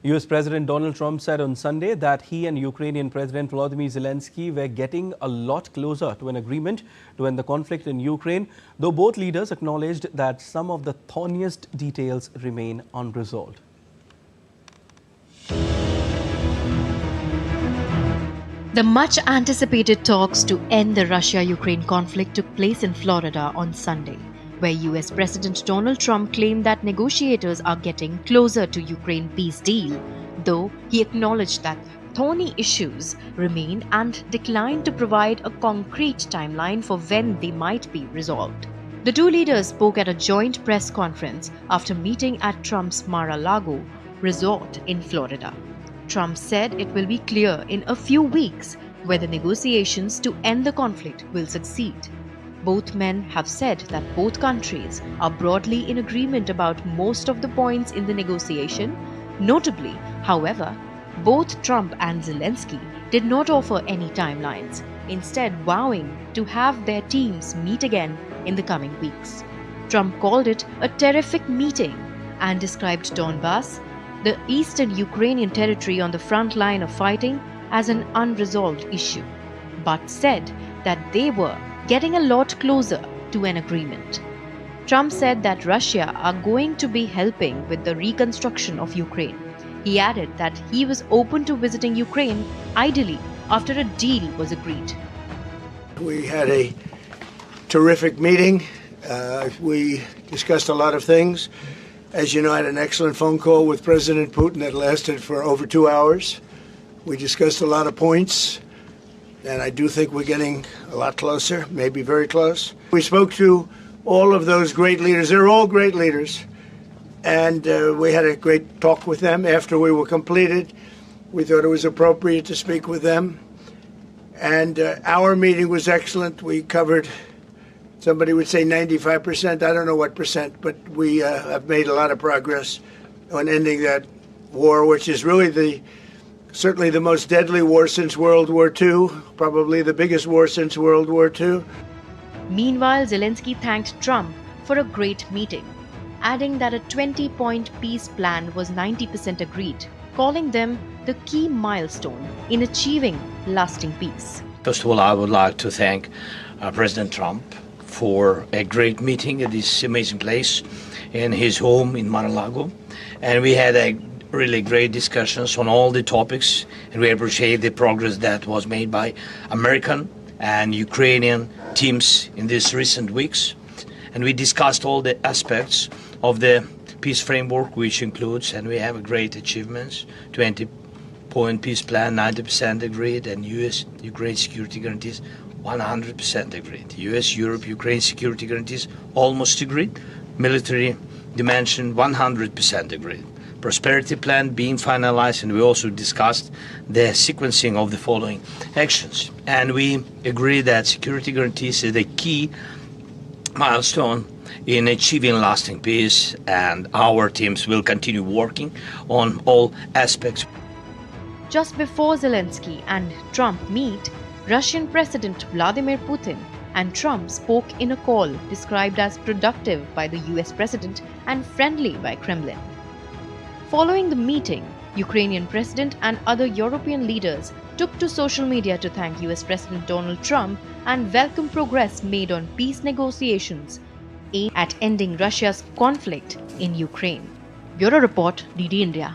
US President Donald Trump said on Sunday that he and Ukrainian President Volodymyr Zelenskyy were getting a lot closer to an agreement to end the conflict in Ukraine, though both leaders acknowledged that some of the thorniest details remain unresolved. The much-anticipated talks to end the Russia-Ukraine conflict took place in Florida on Sunday, where US President Donald Trump claimed that negotiators are getting closer to Ukraine peace deal, though he acknowledged that thorny issues remain and declined to provide a concrete timeline for when they might be resolved. The two leaders spoke at a joint press conference after meeting at Trump's Mar-a-Lago resort in Florida. Trump said it will be clear in a few weeks whether negotiations to end the conflict will succeed. Both men have said that both countries are broadly in agreement about most of the points in the negotiation. Notably, however, both Trump and Zelenskyy did not offer any timelines, instead vowing to have their teams meet again in the coming weeks. Trump called it a terrific meeting and described Donbas, the eastern Ukrainian territory on the front line of fighting, as an unresolved issue, but said that they were getting a lot closer to an agreement. Trump said that Russia are going to be helping with the reconstruction of Ukraine. He added that he was open to visiting Ukraine, ideally after a deal was agreed. We had a terrific meeting. We discussed a lot of things. As you know, I had an excellent phone call with President Putin that lasted for over 2 hours. We discussed a lot of points, and I do think we're getting a lot closer, maybe very close. We spoke to all of those great leaders. They're all great leaders, and we had a great talk with them after we were completed. We thought it was appropriate to speak with them, and our meeting was excellent. We covered, somebody would say 95%, I don't know what percent, but we have made a lot of progress on ending that war, which is really certainly the most deadly war since World War II, probably the biggest war since World War II. Meanwhile, Zelenskyy thanked Trump for a great meeting, adding that a 20-point peace plan was 90% agreed, calling them the key milestone in achieving lasting peace. First of all, I would like to thank President Trump for a great meeting at this amazing place in his home in Mar-a-Lago. And we had a really great discussions on all the topics, and we appreciate the progress that was made by American and Ukrainian teams in these recent weeks. And we discussed all the aspects of the peace framework, which includes, and we have great achievements, 20-point peace plan, 90% agreed, and US-Ukraine security guarantees 100% agreed. US-Europe-Ukraine security guarantees almost agreed. Military dimension 100% agreed. Prosperity plan being finalized, and we also discussed the sequencing of the following actions. And we agree that security guarantees is the key milestone in achieving lasting peace, and our teams will continue working on all aspects. Just before Zelenskyy and Trump meet, Russian President Vladimir Putin and Trump spoke in a call described as productive by the US President and friendly by Kremlin. Following the meeting, Ukrainian President and other European leaders took to social media to thank US President Donald Trump and welcome progress made on peace negotiations aimed at ending Russia's conflict in Ukraine. Bureau Report, DD India.